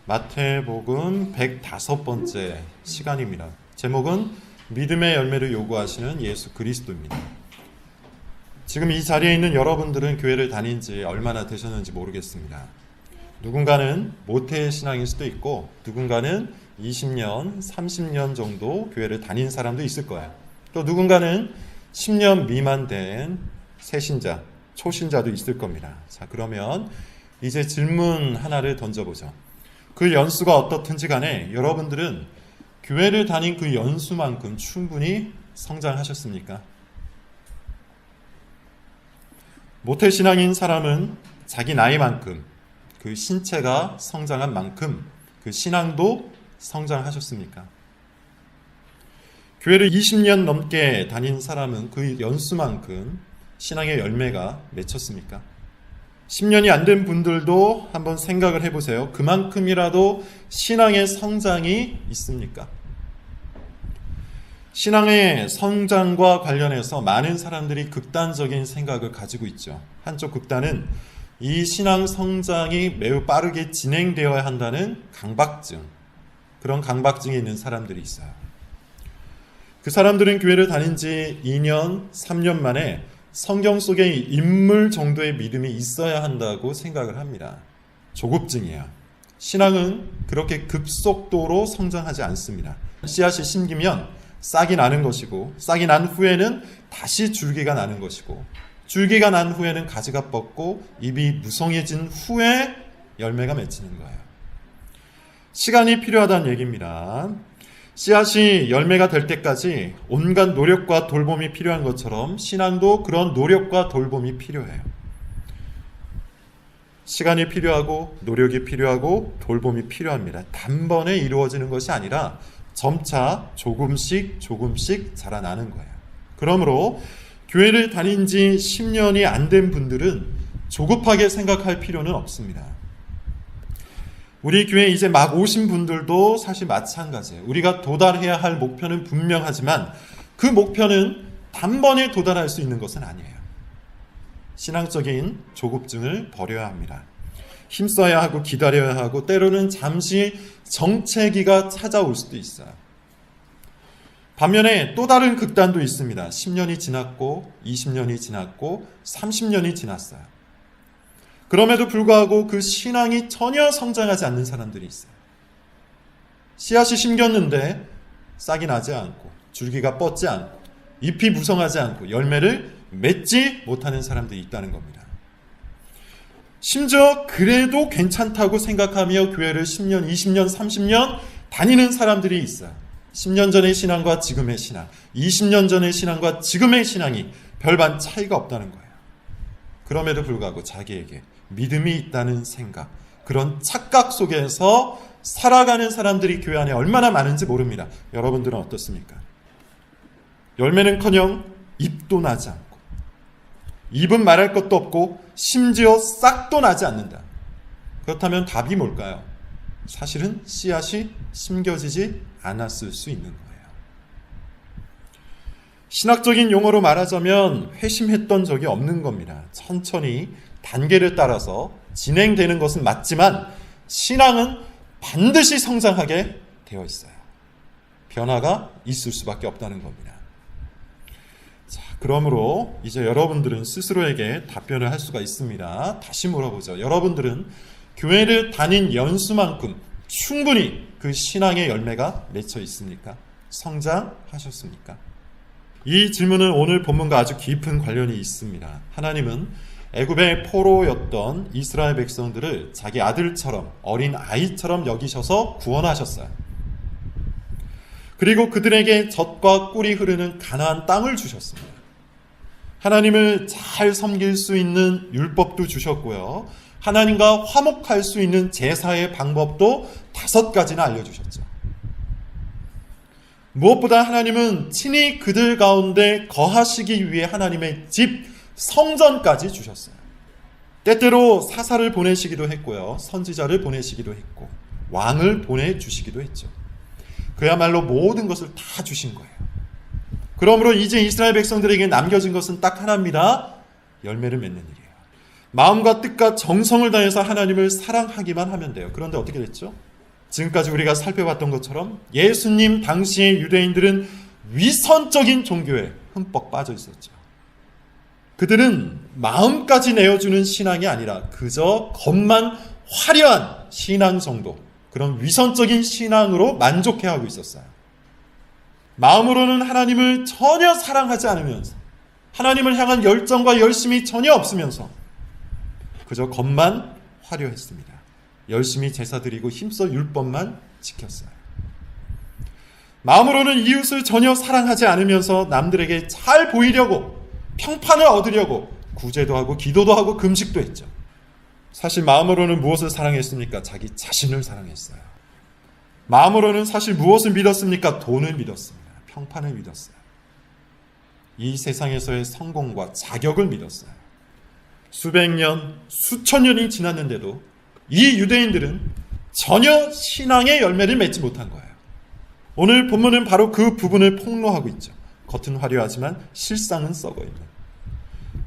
마태복음 105번째 시간입니다. 제목은 믿음의 열매를 요구하시는 예수 그리스도입니다. 지금 이 자리에 있는 여러분들은 교회를 다닌 지 얼마나 되셨는지 모르겠습니다. 누군가는 모태신앙일 수도 있고 누군가는 20년, 30년 정도 교회를 다닌 사람도 있을 거예요. 또 누군가는 10년 미만 된 새신자, 초신자도 있을 겁니다. 자, 그러면 이제 질문 하나를 던져보죠. 그 연수가 어떻든지 간에 여러분들은 교회를 다닌 그 연수만큼 충분히 성장하셨습니까? 모태신앙인 사람은 자기 나이만큼 그 신체가 성장한 만큼 그 신앙도 성장하셨습니까? 교회를 20년 넘게 다닌 사람은 그 연수만큼 신앙의 열매가 맺혔습니까? 10년이 안 된 분들도 한번 생각을 해보세요. 그만큼이라도 신앙의 성장이 있습니까? 신앙의 성장과 관련해서 많은 사람들이 극단적인 생각을 가지고 있죠. 한쪽 극단은 이 신앙 성장이 매우 빠르게 진행되어야 한다는 강박증, 그런 강박증이 있는 사람들이 있어요. 그 사람들은 교회를 다닌 지 2년, 3년 만에 성경 속에 인물 정도의 믿음이 있어야 한다고 생각을 합니다. 조급증이에요. 신앙은 그렇게 급속도로 성장하지 않습니다. 씨앗이 심기면 싹이 나는 것이고, 싹이 난 후에는 다시 줄기가 나는 것이고, 줄기가 난 후에는 가지가 뻗고 잎이 무성해진 후에 열매가 맺히는 거예요. 시간이 필요하다는 얘기입니다. 씨앗이 열매가 될 때까지 온갖 노력과 돌봄이 필요한 것처럼 신앙도 그런 노력과 돌봄이 필요해요. 시간이 필요하고 노력이 필요하고 돌봄이 필요합니다. 단번에 이루어지는 것이 아니라 점차 조금씩 자라나는 거예요. 그러므로 교회를 다닌 지 10년이 안 된 분들은 조급하게 생각할 필요는 없습니다. 우리 교회에 이제 막 오신 분들도 사실 마찬가지예요. 우리가 도달해야 할 목표는 분명하지만 그 목표는 단번에 도달할 수 있는 것은 아니에요. 신앙적인 조급증을 버려야 합니다. 힘써야 하고 기다려야 하고 때로는 잠시 정체기가 찾아올 수도 있어요. 반면에 또 다른 극단도 있습니다. 10년이 지났고 20년이 지났고 30년이 지났어요. 그럼에도 불구하고 그 신앙이 전혀 성장하지 않는 사람들이 있어요. 씨앗이 심겼는데 싹이 나지 않고 줄기가 뻗지 않고 잎이 무성하지 않고 열매를 맺지 못하는 사람들이 있다는 겁니다. 심지어 그래도 괜찮다고 생각하며 교회를 10년, 20년, 30년 다니는 사람들이 있어요. 10년 전의 신앙과 지금의 신앙, 20년 전의 신앙과 지금의 신앙이 별반 차이가 없다는 거예요. 그럼에도 불구하고 자기에게 믿음이 있다는 생각, 그런 착각 속에서 살아가는 사람들이 교회 안에 얼마나 많은지 모릅니다. 여러분들은 어떻습니까? 열매는커녕 잎도 나지 않고 잎은 말할 것도 없고 심지어 싹도 나지 않는다. 그렇다면 답이 뭘까요? 사실은 씨앗이 심겨지지 않았을 수 있는 거예요. 신학적인 용어로 말하자면 회심했던 적이 없는 겁니다. 천천히 단계를 따라서 진행되는 것은 맞지만 신앙은 반드시 성장하게 되어 있어요. 변화가 있을 수밖에 없다는 겁니다. 자, 그러므로 이제 여러분들은 스스로에게 답변을 할 수가 있습니다. 다시 물어보죠. 여러분들은 교회를 다닌 연수만큼 충분히 그 신앙의 열매가 맺혀 있습니까? 성장하셨습니까? 이 질문은 오늘 본문과 아주 깊은 관련이 있습니다. 하나님은 애굽의 포로였던 이스라엘 백성들을 자기 아들처럼 어린 아이처럼 여기셔서 구원하셨어요. 그리고 그들에게 젖과 꿀이 흐르는 가나안 땅을 주셨습니다. 하나님을 잘 섬길 수 있는 율법도 주셨고요. 하나님과 화목할 수 있는 제사의 방법도 5가지나 알려주셨죠. 무엇보다 하나님은 친히 그들 가운데 거하시기 위해 하나님의 집 성전까지 주셨어요. 때때로 사사를 보내시기도 했고요. 선지자를 보내시기도 했고 왕을 보내주시기도 했죠. 그야말로 모든 것을 다 주신 거예요. 그러므로 이제 이스라엘 백성들에게 남겨진 것은 딱 하나입니다. 열매를 맺는 일이에요. 마음과 뜻과 정성을 다해서 하나님을 사랑하기만 하면 돼요. 그런데 어떻게 됐죠? 지금까지 우리가 살펴봤던 것처럼 예수님 당시의 유대인들은 위선적인 종교에 흠뻑 빠져 있었죠. 그들은 마음까지 내어주는 신앙이 아니라 그저 겉만 화려한 신앙 정도, 그런 위선적인 신앙으로 만족해하고 있었어요. 마음으로는 하나님을 전혀 사랑하지 않으면서, 하나님을 향한 열정과 열심이 전혀 없으면서 그저 겉만 화려했습니다. 열심히 제사 드리고 힘써 율법만 지켰어요. 마음으로는 이웃을 전혀 사랑하지 않으면서 남들에게 잘 보이려고, 평판을 얻으려고 구제도 하고 기도도 하고 금식도 했죠. 사실 마음으로는 무엇을 사랑했습니까? 자기 자신을 사랑했어요. 마음으로는 사실 무엇을 믿었습니까? 돈을 믿었습니다. 평판을 믿었어요. 이 세상에서의 성공과 자격을 믿었어요. 수백 년, 수천 년이 지났는데도 이 유대인들은 전혀 신앙의 열매를 맺지 못한 거예요. 오늘 본문은 바로 그 부분을 폭로하고 있죠. 겉은 화려하지만 실상은 썩어있는,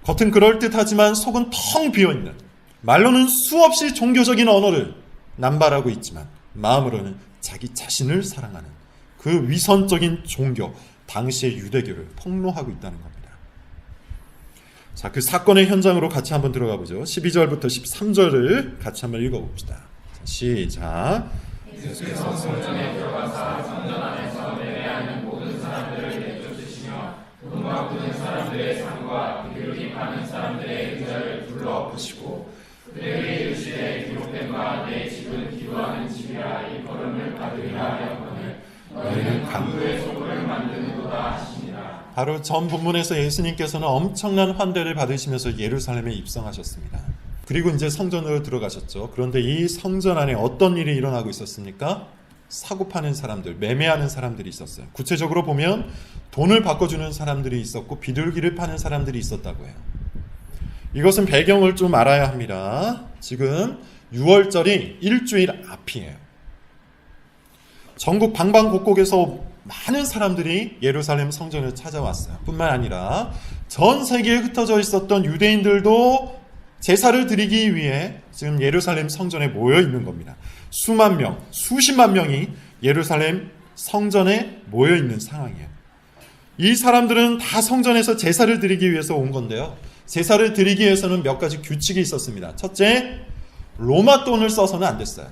겉은 그럴듯하지만 속은 텅 비어있는, 말로는 수없이 종교적인 언어를 남발하고 있지만 마음으로는 자기 자신을 사랑하는 그 위선적인 종교, 당시의 유대교를 폭로하고 있다는 겁니다. 자, 그 사건의 현장으로 같이 한번 들어가 보죠. 12절부터 13절을 같이 한번 읽어봅시다. 시작. 예수께서 성전에 들어가사 성전 안에서 매매하는 모든 사람들을 내쫓으시며 돈과 굳은 사람들의 상과 비둘기 파는 사람들의 의자를 둘러엎으시고 그들에게 이르시되 기록된 바 내 집은 기도하는 집이라 일컬음을 받으리라 하였거늘 너희는 강도의 소굴을 만드는도다 하시니라. 바로 전 본문에서 예수님께서는 엄청난 환대를 받으시면서 예루살렘에 입성하셨습니다. 그리고 이제 성전으로 들어가셨죠. 그런데 이 성전 안에 어떤 일이 일어나고 있었습니까? 사고 파는 사람들, 매매하는 사람들이 있었어요. 구체적으로 보면 돈을 바꿔주는 사람들이 있었고 비둘기를 파는 사람들이 있었다고 해요. 이것은 배경을 좀 알아야 합니다. 지금 6월절이 일주일 앞이에요. 전국 방방곡곡에서 많은 사람들이 예루살렘 성전을 찾아왔어요. 뿐만 아니라 전 세계에 흩어져 있었던 유대인들도 제사를 드리기 위해 지금 예루살렘 성전에 모여 있는 겁니다. 수만 명, 수십만 명이 예루살렘 성전에 모여 있는 상황이에요. 이 사람들은 다 성전에서 제사를 드리기 위해서 온 건데요. 제사를 드리기 위해서는 몇 가지 규칙이 있었습니다. 첫째, 로마 돈을 써서는 안 됐어요.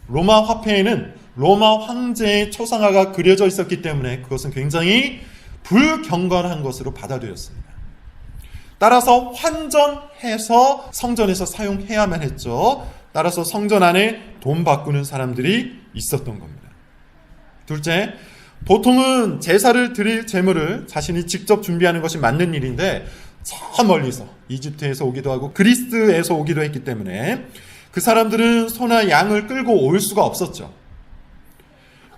로마 화폐에는 로마 황제의 초상화가 그려져 있었기 때문에 그것은 굉장히 불경건한 것으로 받아들였습니다. 따라서 환전해서 성전에서 사용해야만 했죠. 따라서 성전 안에 돈 바꾸는 사람들이 있었던 겁니다. 둘째, 보통은 제사를 드릴 제물을 자신이 직접 준비하는 것이 맞는 일인데 저 멀리서 이집트에서 오기도 하고 그리스에서 오기도 했기 때문에 그 사람들은 소나 양을 끌고 올 수가 없었죠.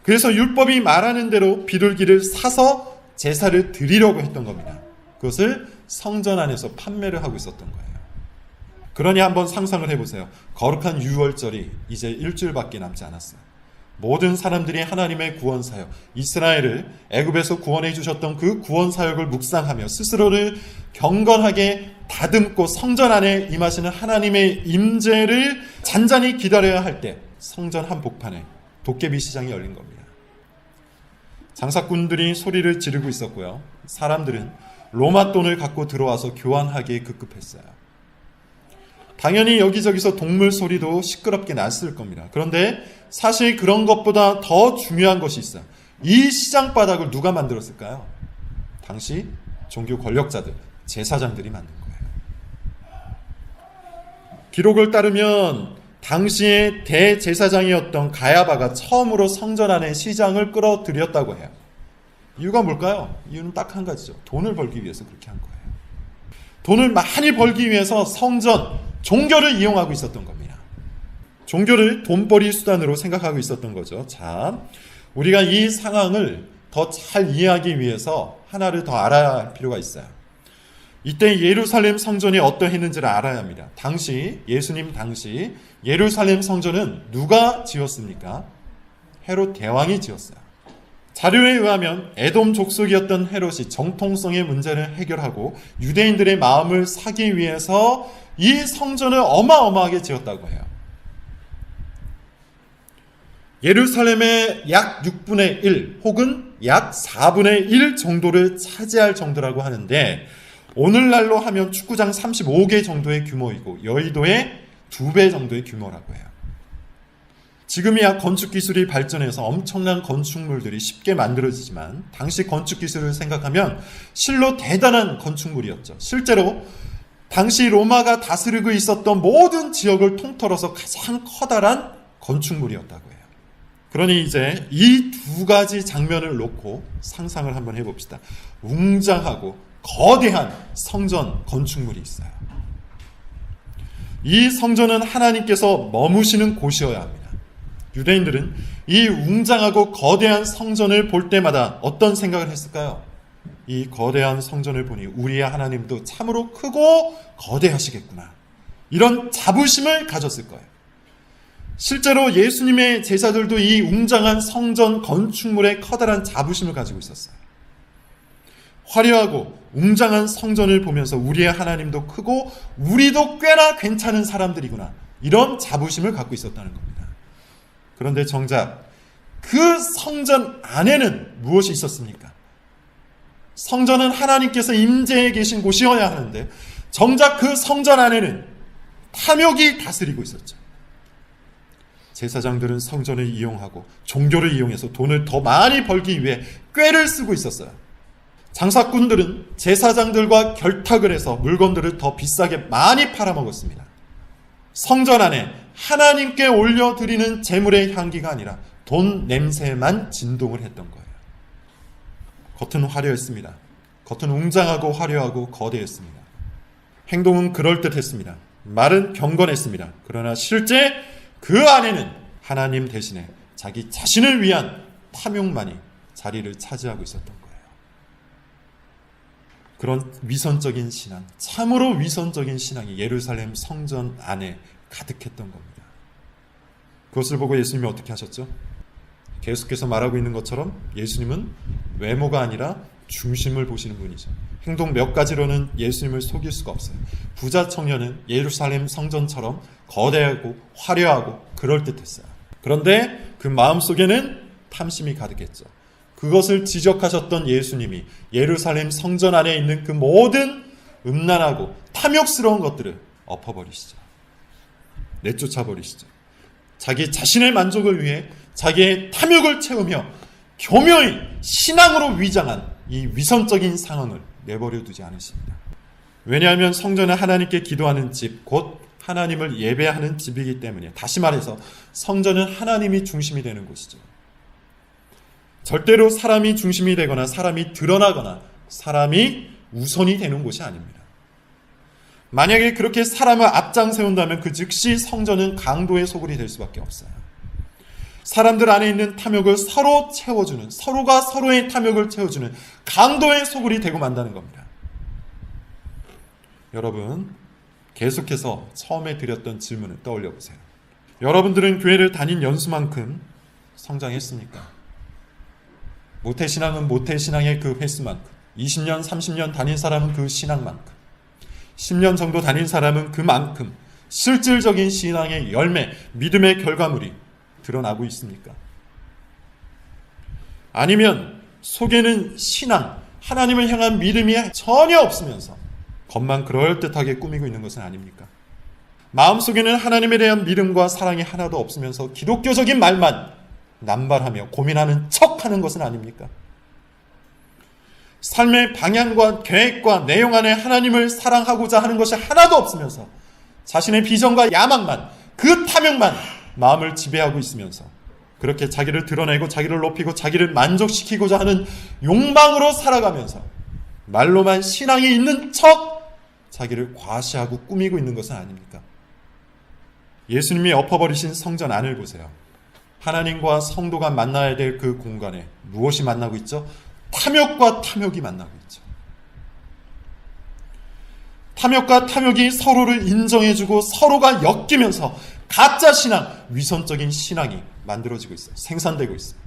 그래서 율법이 말하는 대로 비둘기를 사서 제사를 드리려고 했던 겁니다. 그것을 성전 안에서 판매를 하고 있었던 거예요. 그러니 한번 상상을 해보세요. 거룩한 6월절이 이제 일주일밖에 남지 않았어요. 모든 사람들이 하나님의 구원 사역, 이스라엘을 애굽에서 구원해 주셨던 그 구원 사역을 묵상하며 스스로를 경건하게 다듬고 성전 안에 임하시는 하나님의 임재를 잔잔히 기다려야 할 때 성전 한복판에 도깨비 시장이 열린 겁니다. 장사꾼들이 소리를 지르고 있었고요. 사람들은 로마 돈을 갖고 들어와서 교환하기에 급급했어요. 당연히 여기저기서 동물 소리도 시끄럽게 났을 겁니다. 그런데 사실 그런 것보다 더 중요한 것이 있어요. 이 시장 바닥을 누가 만들었을까요? 당시 종교 권력자들, 제사장들이 만든 거예요. 기록을 따르면 당시의 대제사장이었던 가야바가 처음으로 성전 안에 시장을 끌어들였다고 해요. 이유가 뭘까요? 이유는 딱 한 가지죠. 돈을 벌기 위해서 그렇게 한 거예요. 돈을 많이 벌기 위해서 성전, 종교를 이용하고 있었던 겁니다. 종교를 돈벌이 수단으로 생각하고 있었던 거죠. 자, 우리가 이 상황을 더 잘 이해하기 위해서 하나를 더 알아야 할 필요가 있어요. 이때 예루살렘 성전이 어떠했는지를 알아야 합니다. 당시 예수님 당시 예루살렘 성전은 누가 지었습니까? 헤롯 대왕이 지었어요. 자료에 의하면 에돔 족속이었던 헤롯이 정통성의 문제를 해결하고 유대인들의 마음을 사기 위해서 이 성전을 어마어마하게 지었다고 해요. 예루살렘의 약 6분의 1 혹은 약 4분의 1 정도를 차지할 정도라고 하는데, 오늘날로 하면 축구장 35개 정도의 규모이고 여의도의 2배 정도의 규모라고 해요. 지금이야 건축 기술이 발전해서 엄청난 건축물들이 쉽게 만들어지지만, 당시 건축 기술을 생각하면 실로 대단한 건축물이었죠. 실제로 당시 로마가 다스리고 있었던 모든 지역을 통틀어서 가장 커다란 건축물이었다고 해요. 그러니 이제 이 두 가지 장면을 놓고 상상을 한번 해봅시다. 웅장하고 거대한 성전 건축물이 있어요. 이 성전은 하나님께서 머무시는 곳이어야 합니다. 유대인들은 이 웅장하고 거대한 성전을 볼 때마다 어떤 생각을 했을까요? 이 거대한 성전을 보니 우리의 하나님도 참으로 크고 거대하시겠구나, 이런 자부심을 가졌을 거예요. 실제로 예수님의 제자들도 이 웅장한 성전 건축물에 커다란 자부심을 가지고 있었어요. 화려하고 웅장한 성전을 보면서 우리의 하나님도 크고 우리도 꽤나 괜찮은 사람들이구나, 이런 자부심을 갖고 있었다는 겁니다. 그런데 정작 그 성전 안에는 무엇이 있었습니까? 성전은 하나님께서 임재해 계신 곳이어야 하는데 정작 그 성전 안에는 탐욕이 다스리고 있었죠. 제사장들은 성전을 이용하고 종교를 이용해서 돈을 더 많이 벌기 위해 꾀를 쓰고 있었어요. 장사꾼들은 제사장들과 결탁을 해서 물건들을 더 비싸게 많이 팔아먹었습니다. 성전 안에 하나님께 올려드리는 제물의 향기가 아니라 돈 냄새만 진동을 했던 거예요. 겉은 화려했습니다. 겉은 웅장하고 화려하고 거대했습니다. 행동은 그럴듯했습니다. 말은 경건했습니다. 그러나 실제 그 안에는 하나님 대신에 자기 자신을 위한 탐욕만이 자리를 차지하고 있었던 거예요. 그런 위선적인 신앙, 참으로 위선적인 신앙이 예루살렘 성전 안에 가득했던 겁니다. 그것을 보고 예수님이 어떻게 하셨죠? 계속해서 말하고 있는 것처럼 예수님은 외모가 아니라 중심을 보시는 분이죠. 행동 몇 가지로는 예수님을 속일 수가 없어요. 부자 청년은 예루살렘 성전처럼 거대하고 화려하고 그럴듯했어요. 그런데 그 마음속에는 탐심이 가득했죠. 그것을 지적하셨던 예수님이 예루살렘 성전 안에 있는 그 모든 음란하고 탐욕스러운 것들을 엎어버리시죠. 내쫓아버리시죠. 자기 자신의 만족을 위해 자기의 탐욕을 채우며 교묘히 신앙으로 위장한 이 위선적인 상황을 내버려 두지 않으십니다. 왜냐하면 성전은 하나님께 기도하는 집, 곧 하나님을 예배하는 집이기 때문에, 다시 말해서 성전은 하나님이 중심이 되는 곳이죠. 절대로 사람이 중심이 되거나 사람이 드러나거나 사람이 우선이 되는 곳이 아닙니다. 만약에 그렇게 사람을 앞장 세운다면 그 즉시 성전은 강도의 소굴이 될 수밖에 없어요. 사람들 안에 있는 탐욕을 서로 채워주는, 서로가 서로의 탐욕을 채워주는 강도의 소굴이 되고 만다는 겁니다. 여러분, 계속해서 처음에 드렸던 질문을 떠올려 보세요. 여러분들은 교회를 다닌 연수만큼 성장했습니까? 모태신앙은 모태신앙의 그 횟수만큼, 20년, 30년 다닌 사람은 그 신앙만큼, 10년 정도 다닌 사람은 그만큼 실질적인 신앙의 열매, 믿음의 결과물이 드러나고 있습니까? 아니면 속에는 신앙, 하나님을 향한 믿음이 전혀 없으면서 겉만 그럴듯하게 꾸미고 있는 것은 아닙니까? 마음속에는 하나님에 대한 믿음과 사랑이 하나도 없으면서 기독교적인 말만 남발하며 고민하는 척하는 것은 아닙니까? 삶의 방향과 계획과 내용 안에 하나님을 사랑하고자 하는 것이 하나도 없으면서 자신의 비전과 야망만, 그 탐욕만 마음을 지배하고 있으면서 그렇게 자기를 드러내고 자기를 높이고 자기를 만족시키고자 하는 욕망으로 살아가면서 말로만 신앙이 있는 척 자기를 과시하고 꾸미고 있는 것은 아닙니까? 예수님이 엎어버리신 성전 안을 보세요. 하나님과 성도가 만나야 될 그 공간에 무엇이 만나고 있죠? 탐욕과 탐욕이 만나고 있죠. 탐욕과 탐욕이 서로를 인정해주고 서로가 엮이면서 가짜 신앙, 위선적인 신앙이 만들어지고 있어요. 생산되고 있어요.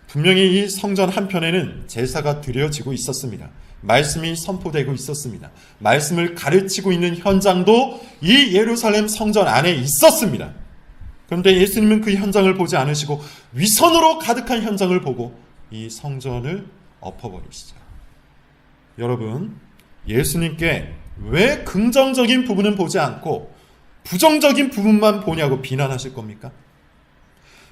분명히 이 성전 한편에는 제사가 드려지고 있었습니다. 말씀이 선포되고 있었습니다. 말씀을 가르치고 있는 현장도 이 예루살렘 성전 안에 있었습니다. 그런데 예수님은 그 현장을 보지 않으시고 위선으로 가득한 현장을 보고 이 성전을 엎어버리시죠. 여러분, 예수님께 왜 긍정적인 부분은 보지 않고 부정적인 부분만 보냐고 비난하실 겁니까?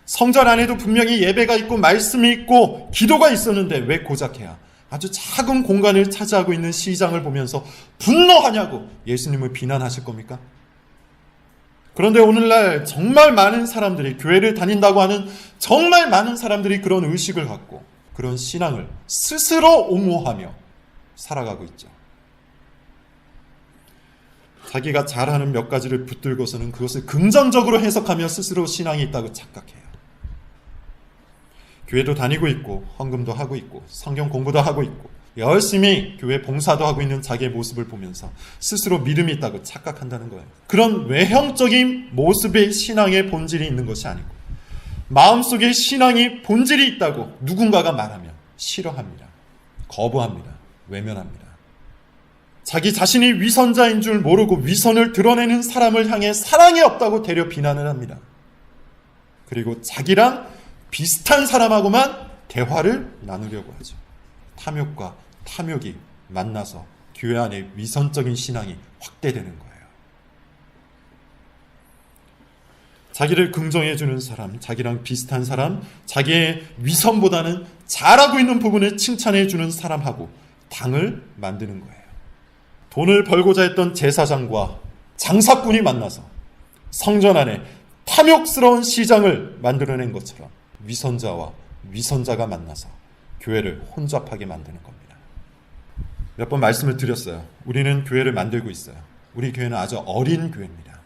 성전 안에도 분명히 예배가 있고 말씀이 있고 기도가 있었는데 왜 고작해야 아주 작은 공간을 차지하고 있는 시장을 보면서 분노하냐고 예수님을 비난하실 겁니까? 그런데 오늘날 정말 많은 사람들이, 교회를 다닌다고 하는 정말 많은 사람들이 그런 의식을 갖고 그런 신앙을 스스로 옹호하며 살아가고 있죠. 자기가 잘하는 몇 가지를 붙들고서는 그것을 긍정적으로 해석하며 스스로 신앙이 있다고 착각해요. 교회도 다니고 있고 헌금도 하고 있고 성경 공부도 하고 있고 열심히 교회 봉사도 하고 있는 자기의 모습을 보면서 스스로 믿음이 있다고 착각한다는 거예요. 그런 외형적인 모습의 신앙의 본질이 있는 것이 아니고 마음속에 신앙이 본질이 있다고 누군가가 말하면 싫어합니다. 거부합니다. 외면합니다. 자기 자신이 위선자인 줄 모르고 위선을 드러내는 사람을 향해 사랑이 없다고 대려 비난을 합니다. 그리고 자기랑 비슷한 사람하고만 대화를 나누려고 하죠. 탐욕과 탐욕이 만나서 교회 안에 위선적인 신앙이 확대되는 거예요. 자기를 긍정해주는 사람, 자기랑 비슷한 사람, 자기의 위선보다는 잘하고 있는 부분을 칭찬해주는 사람하고 당을 만드는 거예요. 돈을 벌고자 했던 제사장과 장사꾼이 만나서 성전 안에 탐욕스러운 시장을 만들어낸 것처럼 위선자와 위선자가 만나서 교회를 혼잡하게 만드는 겁니다. 몇 번 말씀을 드렸어요. 우리는 교회를 만들고 있어요. 우리 교회는 아주 어린 교회입니다.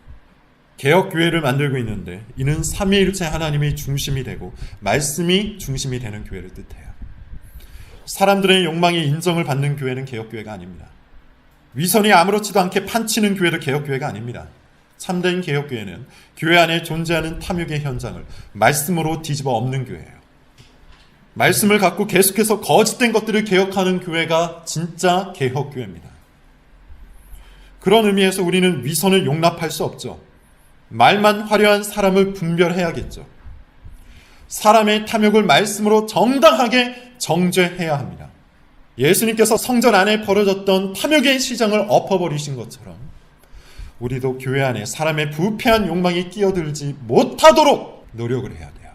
개혁교회를 만들고 있는데 이는 삼위일체 하나님이 중심이 되고 말씀이 중심이 되는 교회를 뜻해요. 사람들의 욕망에 인정을 받는 교회는 개혁교회가 아닙니다. 위선이 아무렇지도 않게 판치는 교회도 개혁교회가 아닙니다. 참된 개혁교회는 교회 안에 존재하는 탐욕의 현장을 말씀으로 뒤집어 엎는 교회예요. 말씀을 갖고 계속해서 거짓된 것들을 개혁하는 교회가 진짜 개혁교회입니다. 그런 의미에서 우리는 위선을 용납할 수 없죠. 말만 화려한 사람을 분별해야겠죠. 사람의 탐욕을 말씀으로 정당하게 정죄해야 합니다. 예수님께서 성전 안에 벌어졌던 탐욕의 시장을 엎어버리신 것처럼 우리도 교회 안에 사람의 부패한 욕망이 끼어들지 못하도록 노력을 해야 돼요.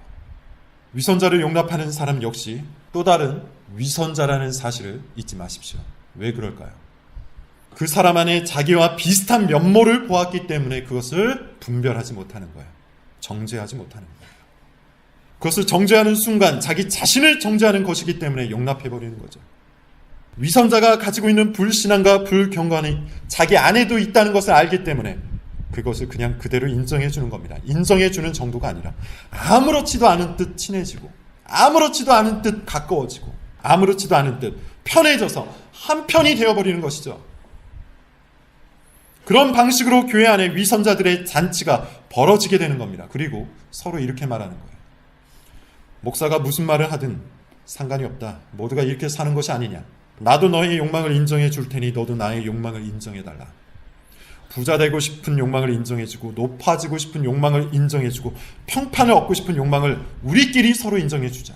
위선자를 용납하는 사람 역시 또 다른 위선자라는 사실을 잊지 마십시오. 왜 그럴까요? 그 사람 안에 자기와 비슷한 면모를 보았기 때문에 그것을 분별하지 못하는 거예요. 정죄하지 못하는 거예요. 그것을 정죄하는 순간 자기 자신을 정죄하는 것이기 때문에 용납해버리는 거죠. 위선자가 가지고 있는 불신앙과 불경건이 자기 안에도 있다는 것을 알기 때문에 그것을 그냥 그대로 인정해 주는 겁니다. 인정해 주는 정도가 아니라 아무렇지도 않은 듯 친해지고 아무렇지도 않은 듯 가까워지고 아무렇지도 않은 듯 편해져서 한편이 되어버리는 것이죠. 그런 방식으로 교회 안에 위선자들의 잔치가 벌어지게 되는 겁니다. 그리고 서로 이렇게 말하는 거예요. 목사가 무슨 말을 하든 상관이 없다. 모두가 이렇게 사는 것이 아니냐. 나도 너의 욕망을 인정해 줄 테니 너도 나의 욕망을 인정해 달라. 부자 되고 싶은 욕망을 인정해주고 높아지고 싶은 욕망을 인정해주고 평판을 얻고 싶은 욕망을 우리끼리 서로 인정해주자.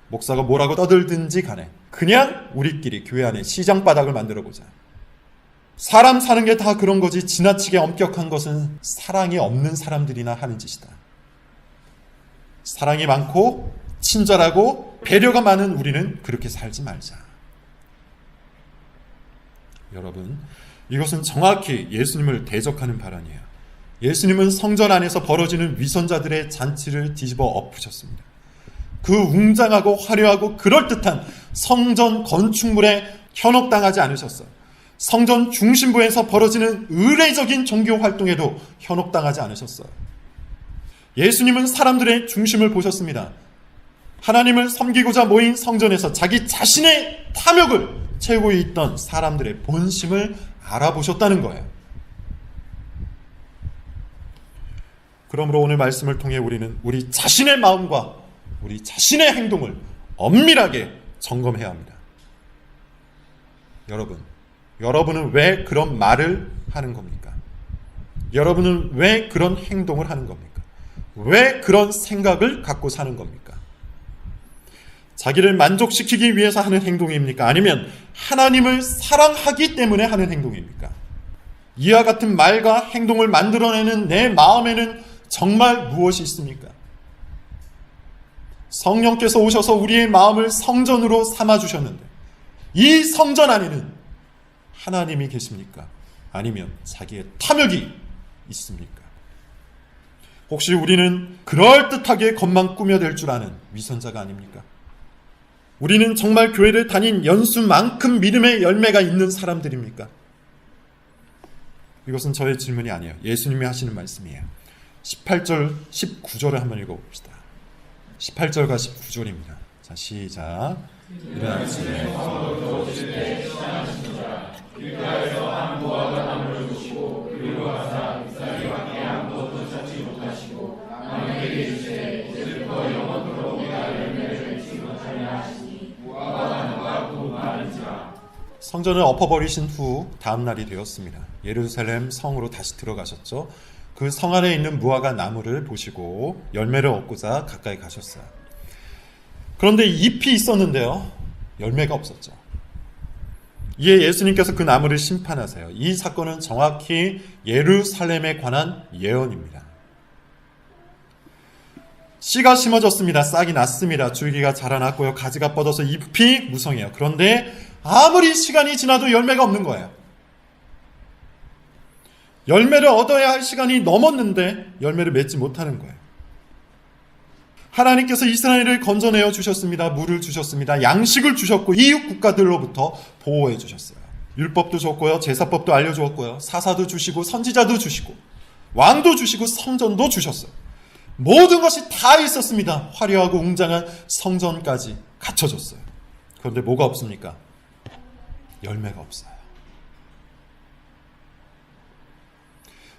목사가 뭐라고 떠들든지 간에 그냥 우리끼리 교회 안에 시장바닥을 만들어보자. 사람 사는 게 다 그런 거지 지나치게 엄격한 것은 사랑이 없는 사람들이나 하는 짓이다. 사랑이 많고 친절하고 배려가 많은 우리는 그렇게 살지 말자. 여러분, 이것은 정확히 예수님을 대적하는 발언이에요. 예수님은 성전 안에서 벌어지는 위선자들의 잔치를 뒤집어 엎으셨습니다. 그 웅장하고 화려하고 그럴듯한 성전 건축물에 현혹당하지 않으셨어요. 성전 중심부에서 벌어지는 의례적인 종교 활동에도 현혹당하지 않으셨어요. 예수님은 사람들의 중심을 보셨습니다. 하나님을 섬기고자 모인 성전에서 자기 자신의 탐욕을 채우고 있던 사람들의 본심을 알아보셨다는 거예요. 그러므로 오늘 말씀을 통해 우리는 우리 자신의 마음과 우리 자신의 행동을 엄밀하게 점검해야 합니다. 여러분은 왜 그런 말을 하는 겁니까? 여러분은 왜 그런 행동을 하는 겁니까? 왜 그런 생각을 갖고 사는 겁니까? 자기를 만족시키기 위해서 하는 행동입니까? 아니면 하나님을 사랑하기 때문에 하는 행동입니까? 이와 같은 말과 행동을 만들어내는 내 마음에는 정말 무엇이 있습니까? 성령께서 오셔서 우리의 마음을 성전으로 삼아주셨는데 이 성전 안에는 하나님이 계십니까? 아니면 자기의 탐욕이 있습니까? 혹시 우리는 그럴듯하게 겉만 꾸며댈 줄 아는 위선자가 아닙니까? 우리는 정말 교회를 다닌 연수만큼 믿음의 열매가 있는 사람들입니까? 이것은 저의 질문이 아니에요. 예수님이 하시는 말씀이에요. 18절, 19절을 한번 읽어봅시다. 18절과 19절입니다. 자, 시작. 이른 아침에 길가에서 한 무화과 나무를 보시고 그리로 가사 잎사귀 밖에 아무것도 찾지 못하시고 남에게 이르시되 이제부터 영원토록 내가 열매를 맺지 못하리라 하시니 무화과 나무가 곧 마른지라. 성전을 엎어버리신 후 다음 날이 되었습니다. 예루살렘 성으로 다시 들어가셨죠. 그 성 안에 있는 무화과 나무를 보시고 열매를 얻고자 가까이 가셨어요. 그런데 잎이 있었는데요, 열매가 없었죠. 이에 예수님께서 그 나무를 심판하세요. 이 사건은 정확히 예루살렘에 관한 예언입니다. 씨가 심어졌습니다. 싹이 났습니다. 줄기가 자라났고요. 가지가 뻗어서 잎이 무성해요. 그런데 아무리 시간이 지나도 열매가 없는 거예요. 열매를 얻어야 할 시간이 넘었는데 열매를 맺지 못하는 거예요. 하나님께서 이스라엘을 건져내어 주셨습니다. 물을 주셨습니다. 양식을 주셨고 이웃 국가들로부터 보호해 주셨어요. 율법도 줬고요. 제사법도 알려주었고요. 사사도 주시고 선지자도 주시고 왕도 주시고 성전도 주셨어요. 모든 것이 다 있었습니다. 화려하고 웅장한 성전까지 갖춰졌어요. 그런데 뭐가 없습니까? 열매가 없어요.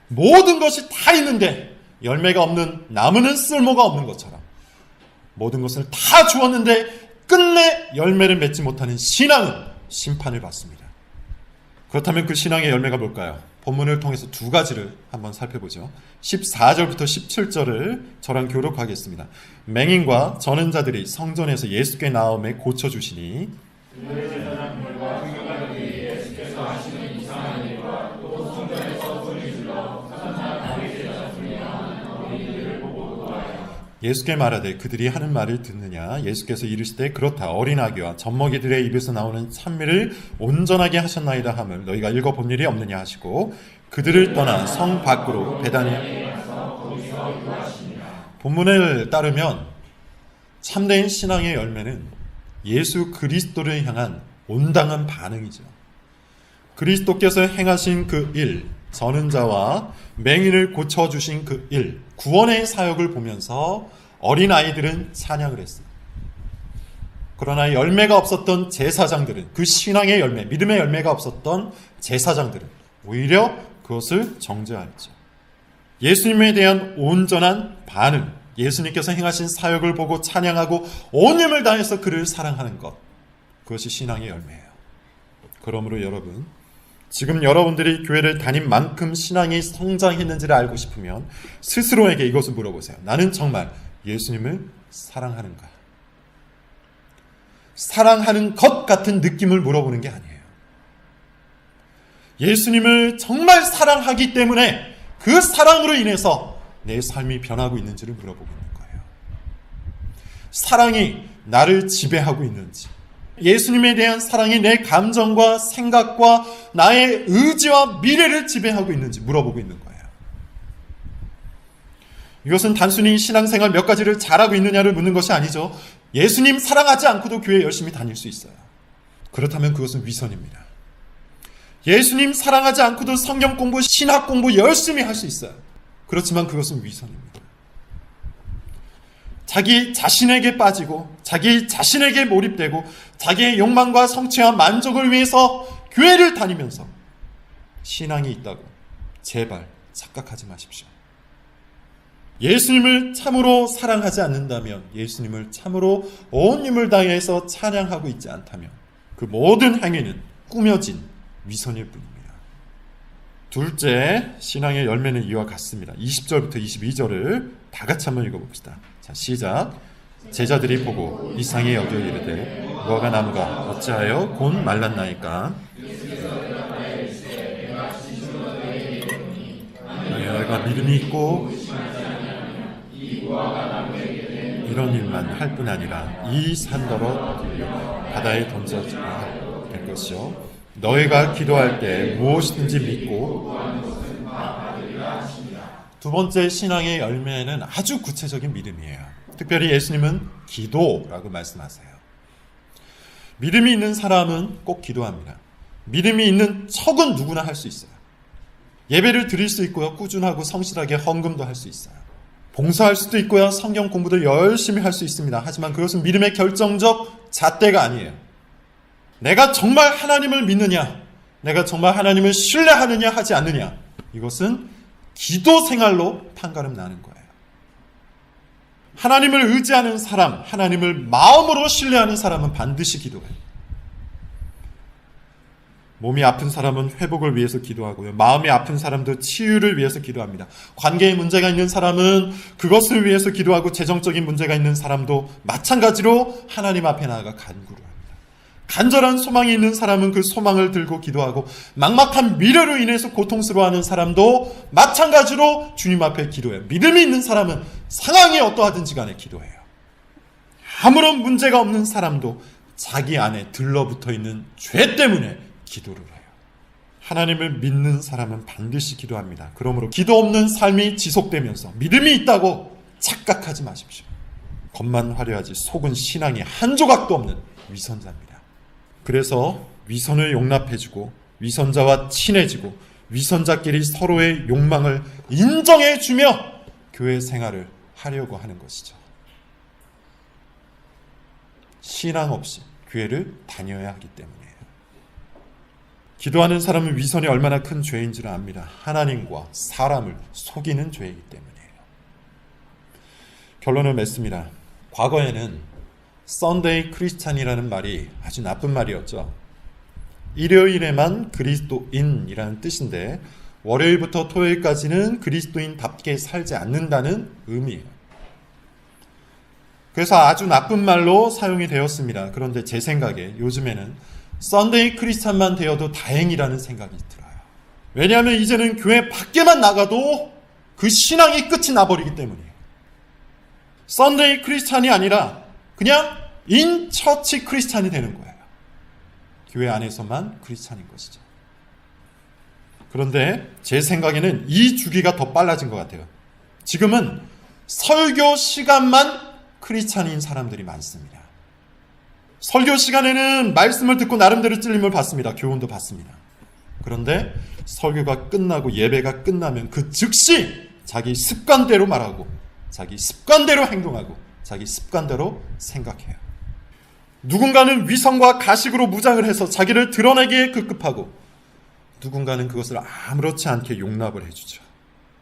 모든 것이 다 있는데 열매가 없는 나무는 쓸모가 없는 것처럼 모든 것을 다 주었는데 끝내 열매를 맺지 못하는 신앙은 심판을 받습니다. 그렇다면 그 신앙의 열매가 뭘까요? 본문을 통해서 두 가지를 한번 살펴보죠. 14절부터 17절을 저랑 교독하겠습니다. 맹인과 전는 자들이 성전에서 예수께 나옴에 고쳐주시니 예수께 말하되 그들이 하는 말을 듣느냐. 예수께서 이르시되 그렇다. 어린아기와 젖먹이들의 입에서 나오는 찬미를 온전하게 하셨나이다 함을 너희가 읽어본 일이 없느냐 하시고 그들을 떠나 성 밖으로 베다니. 본문을 따르면 참된 신앙의 열매는 예수 그리스도를 향한 온당한 반응이죠. 그리스도께서 행하신 그 일, 저는 자와 맹인을 고쳐주신 그 일, 구원의 사역을 보면서 어린아이들은 찬양을 했어요. 그러나 열매가 없었던 제사장들은, 그 신앙의 열매, 믿음의 열매가 없었던 제사장들은 오히려 그것을 정죄하였죠. 예수님에 대한 온전한 반응, 예수님께서 행하신 사역을 보고 찬양하고 온 힘을 다해서 그를 사랑하는 것, 그것이 신앙의 열매예요. 그러므로 여러분, 지금 여러분들이 교회를 다닌 만큼 신앙이 성장했는지를 알고 싶으면 스스로에게 이것을 물어보세요. 나는 정말 예수님을 사랑하는가? 사랑하는 것 같은 느낌을 물어보는 게 아니에요. 예수님을 정말 사랑하기 때문에 그 사랑으로 인해서 내 삶이 변하고 있는지를 물어보고 있는 거예요. 사랑이 나를 지배하고 있는지, 예수님에 대한 사랑이 내 감정과 생각과 나의 의지와 미래를 지배하고 있는지 물어보고 있는 거예요. 이것은 단순히 신앙생활 몇 가지를 잘하고 있느냐를 묻는 것이 아니죠. 예수님 사랑하지 않고도 교회 열심히 다닐 수 있어요. 그렇다면 그것은 위선입니다. 예수님 사랑하지 않고도 성경 공부, 신학 공부 열심히 할 수 있어요. 그렇지만 그것은 위선입니다. 자기 자신에게 빠지고 자기 자신에게 몰입되고 자기의 욕망과 성취와 만족을 위해서 교회를 다니면서 신앙이 있다고 제발 착각하지 마십시오. 예수님을 참으로 사랑하지 않는다면, 예수님을 참으로 온 힘을 다해서 찬양하고 있지 않다면 그 모든 행위는 꾸며진 위선일 뿐입니다. 둘째, 신앙의 열매는 이와 같습니다. 20절부터 22절을 다 같이 한번 읽어봅시다. 자, 시작. 제자들이 보고 이상히 여겨 이르되 무화과 나무가 어찌하여 곧 말랐나이까? 너희가 믿음이 있고 이런 일만 할 뿐 아니라 이 산더러 바다에 던져지라 될 것이요 너희가 기도할 때 무엇이든지 믿고. 두 번째 신앙의 열매는 아주 구체적인 믿음이에요. 특별히 예수님은 기도라고 말씀하세요. 믿음이 있는 사람은 꼭 기도합니다. 믿음이 있는 척은 누구나 할 수 있어요. 예배를 드릴 수 있고요. 꾸준하고 성실하게 헌금도 할 수 있어요. 봉사할 수도 있고요. 성경 공부도 열심히 할 수 있습니다. 하지만 그것은 믿음의 결정적 잣대가 아니에요. 내가 정말 하나님을 믿느냐, 내가 정말 하나님을 신뢰하느냐 하지 않느냐, 이것은 기도 생활로 판가름 나는 거예요. 하나님을 의지하는 사람, 하나님을 마음으로 신뢰하는 사람은 반드시 기도해요. 몸이 아픈 사람은 회복을 위해서 기도하고요. 마음이 아픈 사람도 치유를 위해서 기도합니다. 관계에 문제가 있는 사람은 그것을 위해서 기도하고, 재정적인 문제가 있는 사람도 마찬가지로 하나님 앞에 나아가 간구를 합니다. 간절한 소망이 있는 사람은 그 소망을 들고 기도하고, 막막한 미래로 인해서 고통스러워하는 사람도 마찬가지로 주님 앞에 기도해요. 믿음이 있는 사람은 상황이 어떠하든지 간에 기도해요. 아무런 문제가 없는 사람도 자기 안에 들러붙어 있는 죄 때문에 기도를 해요. 하나님을 믿는 사람은 반드시 기도합니다. 그러므로 기도 없는 삶이 지속되면서 믿음이 있다고 착각하지 마십시오. 겉만 화려하지 속은 신앙이 한 조각도 없는 위선자입니다. 그래서 위선을 용납해주고 위선자와 친해지고 위선자끼리 서로의 욕망을 인정해주며 교회 생활을 하려고 하는 것이죠. 신앙 없이 교회를 다녀야 하기 때문이에요. 기도하는 사람은 위선이 얼마나 큰 죄인 줄 압니다. 하나님과 사람을 속이는 죄이기 때문이에요. 결론을 맺습니다. 과거에는 썬데이 크리스찬이라는 말이 아주 나쁜 말이었죠. 일요일에만 그리스도인이라는 뜻인데 월요일부터 토요일까지는 그리스도인답게 살지 않는다는 의미예요. 그래서 아주 나쁜 말로 사용이 되었습니다. 그런데 제 생각에 요즘에는 썬데이 크리스찬만 되어도 다행이라는 생각이 들어요. 왜냐하면 이제는 교회 밖에만 나가도 그 신앙이 끝이 나버리기 때문이에요. 썬데이 크리스찬이 아니라 그냥 인처치 크리스찬이 되는 거예요. 교회 안에서만 크리스찬인 것이죠. 그런데 제 생각에는 이 주기가 더 빨라진 것 같아요. 지금은 설교 시간만 크리스찬인 사람들이 많습니다. 설교 시간에는 말씀을 듣고 나름대로 찔림을 받습니다. 교훈도 받습니다. 그런데 설교가 끝나고 예배가 끝나면 그 즉시 자기 습관대로 말하고 자기 습관대로 행동하고 자기 습관대로 생각해요. 누군가는 위선과 가식으로 무장을 해서 자기를 드러내기에 급급하고 누군가는 그것을 아무렇지 않게 용납을 해주죠.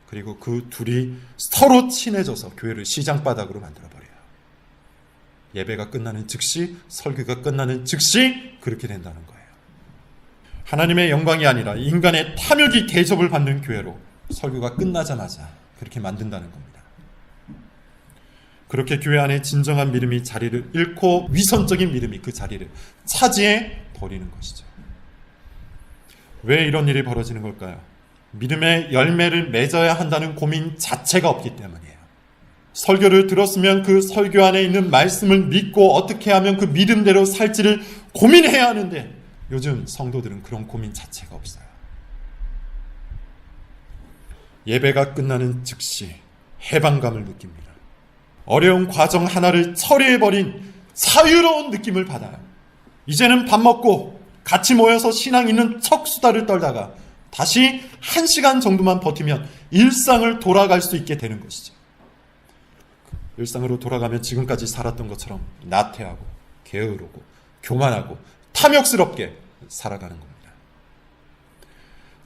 그리고 그 둘이 서로 친해져서 교회를 시장바닥으로 만들어버려요. 예배가 끝나는 즉시, 설교가 끝나는 즉시 그렇게 된다는 거예요. 하나님의 영광이 아니라 인간의 탐욕이 대접을 받는 교회로 설교가 끝나자마자 그렇게 만든다는 겁니다. 그렇게 교회 안에 진정한 믿음이 자리를 잃고 위선적인 믿음이 그 자리를 차지해 버리는 것이죠. 왜 이런 일이 벌어지는 걸까요? 믿음의 열매를 맺어야 한다는 고민 자체가 없기 때문이에요. 설교를 들었으면 그 설교 안에 있는 말씀을 믿고 어떻게 하면 그 믿음대로 살지를 고민해야 하는데 요즘 성도들은 그런 고민 자체가 없어요. 예배가 끝나는 즉시 해방감을 느낍니다. 어려운 과정 하나를 처리해버린 자유로운 느낌을 받아요. 이제는 밥 먹고 같이 모여서 신앙 있는 척수다를 떨다가 다시 1시간 정도만 버티면 일상을 돌아갈 수 있게 되는 것이죠. 일상으로 돌아가면 지금까지 살았던 것처럼 나태하고 게으르고 교만하고 탐욕스럽게 살아가는 겁니다.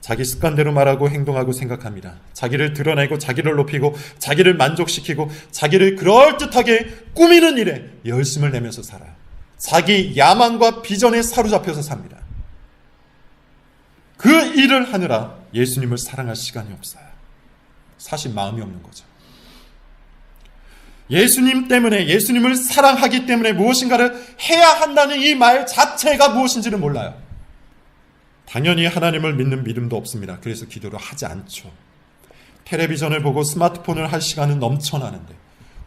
자기 습관대로 말하고 행동하고 생각합니다. 자기를 드러내고 자기를 높이고 자기를 만족시키고 자기를 그럴듯하게 꾸미는 일에 열심을 내면서 살아요. 자기 야망과 비전에 사로잡혀서 삽니다. 그 일을 하느라 예수님을 사랑할 시간이 없어요. 사실 마음이 없는 거죠. 예수님 때문에, 예수님을 사랑하기 때문에 무엇인가를 해야 한다는 이 말 자체가 무엇인지를 몰라요. 당연히 하나님을 믿는 믿음도 없습니다. 그래서 기도를 하지 않죠. 텔레비전을 보고 스마트폰을 할 시간은 넘쳐나는데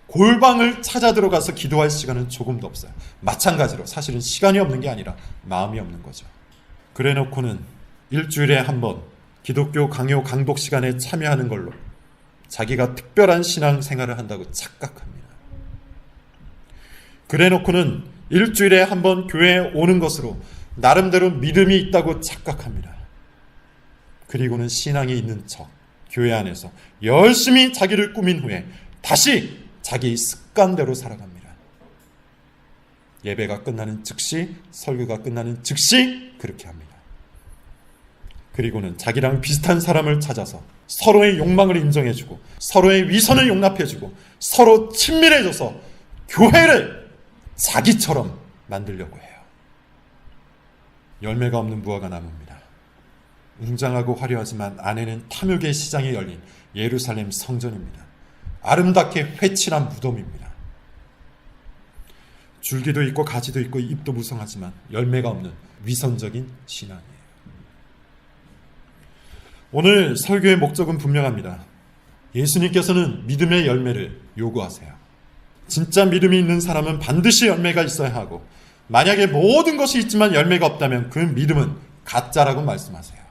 골방을 찾아 들어가서 기도할 시간은 조금도 없어요. 마찬가지로 사실은 시간이 없는 게 아니라 마음이 없는 거죠. 그래 놓고는 일주일에 한 번 기독교 강요 강독 시간에 참여하는 걸로 자기가 특별한 신앙 생활을 한다고 착각합니다. 그래 놓고는 일주일에 한 번 교회에 오는 것으로 나름대로 믿음이 있다고 착각합니다. 그리고는 신앙이 있는 척 교회 안에서 열심히 자기를 꾸민 후에 다시 자기 습관대로 살아갑니다. 예배가 끝나는 즉시, 설교가 끝나는 즉시 그렇게 합니다. 그리고는 자기랑 비슷한 사람을 찾아서 서로의 욕망을 인정해주고 서로의 위선을 용납해주고 서로 친밀해져서 교회를 자기처럼 만들려고 해요. 열매가 없는 무화과 나무입니다. 웅장하고 화려하지만 안에는 탐욕의 시장이 열린 예루살렘 성전입니다. 아름답게 회칠한 무덤입니다. 줄기도 있고 가지도 있고 잎도 무성하지만 열매가 없는 위선적인 신앙이에요. 오늘 설교의 목적은 분명합니다. 예수님께서는 믿음의 열매를 요구하세요. 진짜 믿음이 있는 사람은 반드시 열매가 있어야 하고 만약에 모든 것이 있지만 열매가 없다면 그 믿음은 가짜라고 말씀하세요.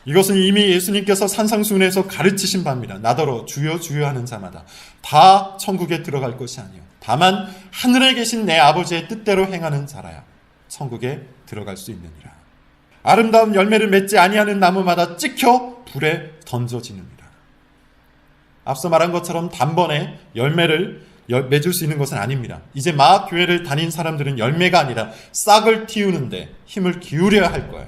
이것은 이미 예수님께서 산상수훈에서 가르치신 바입니다. 나더러 주여 주여 하는 자마다 다 천국에 들어갈 것이 아니요 다만 하늘에 계신 내 아버지의 뜻대로 행하는 자라야 천국에 들어갈 수 있느니라. 아름다운 열매를 맺지 아니하는 나무마다 찍혀 불에 던져지느니라. 앞서 말한 것처럼 단번에 열매를 맺을 수 있는 것은 아닙니다. 이제 막 교회를 다닌 사람들은 열매가 아니라 싹을 틔우는데 힘을 기울여야 할 거예요.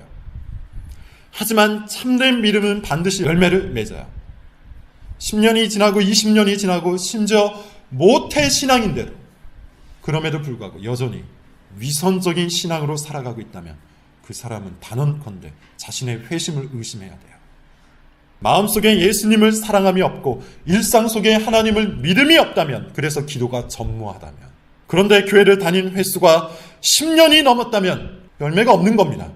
하지만 참된 믿음은 반드시 열매를 맺어요. 10년이 지나고 20년이 지나고 심지어 모태 신앙인데도 그럼에도 불구하고 여전히 위선적인 신앙으로 살아가고 있다면 그 사람은 단언컨대 자신의 회심을 의심해야 돼요. 마음속에 예수님을 사랑함이 없고 일상 속에 하나님을 믿음이 없다면, 그래서 기도가 전무하다면, 그런데 교회를 다닌 횟수가 10년이 넘었다면 열매가 없는 겁니다.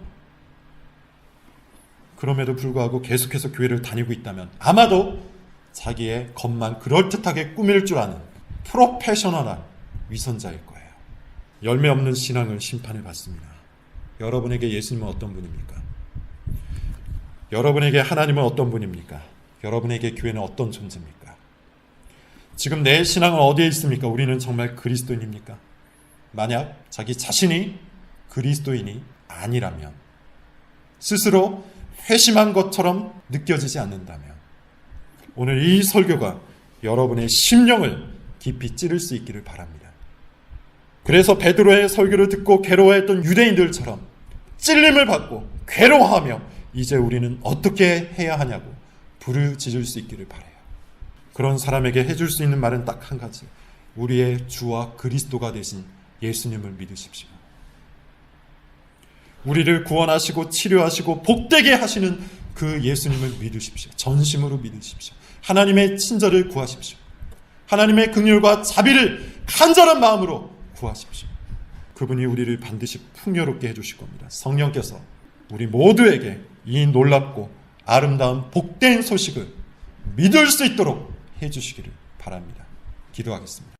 그럼에도 불구하고 계속해서 교회를 다니고 있다면 아마도 자기의 겉만 그럴듯하게 꾸밀 줄 아는 프로페셔널한 위선자일 거예요. 열매 없는 신앙을 심판해 받습니다. 여러분에게 예수님은 어떤 분입니까? 여러분에게 하나님은 어떤 분입니까? 여러분에게 교회는 어떤 존재입니까? 지금 내 신앙은 어디에 있습니까? 우리는 정말 그리스도인입니까? 만약 자기 자신이 그리스도인이 아니라면, 스스로 회심한 것처럼 느껴지지 않는다면, 오늘 이 설교가 여러분의 심령을 깊이 찌를 수 있기를 바랍니다. 그래서 베드로의 설교를 듣고 괴로워했던 유대인들처럼 찔림을 받고 괴로워하며 이제 우리는 어떻게 해야 하냐고 부르짖을 수 있기를 바라요. 그런 사람에게 해줄 수 있는 말은 딱 한 가지. 우리의 주와 그리스도가 되신 예수님을 믿으십시오. 우리를 구원하시고 치료하시고 복되게 하시는 그 예수님을 믿으십시오. 전심으로 믿으십시오. 하나님의 친절을 구하십시오. 하나님의 긍휼과 자비를 간절한 마음으로 구하십시오. 그분이 우리를 반드시 풍요롭게 해주실 겁니다. 성령께서 우리 모두에게 이 놀랍고 아름다운 복된 소식을 믿을 수 있도록 해주시기를 바랍니다. 기도하겠습니다.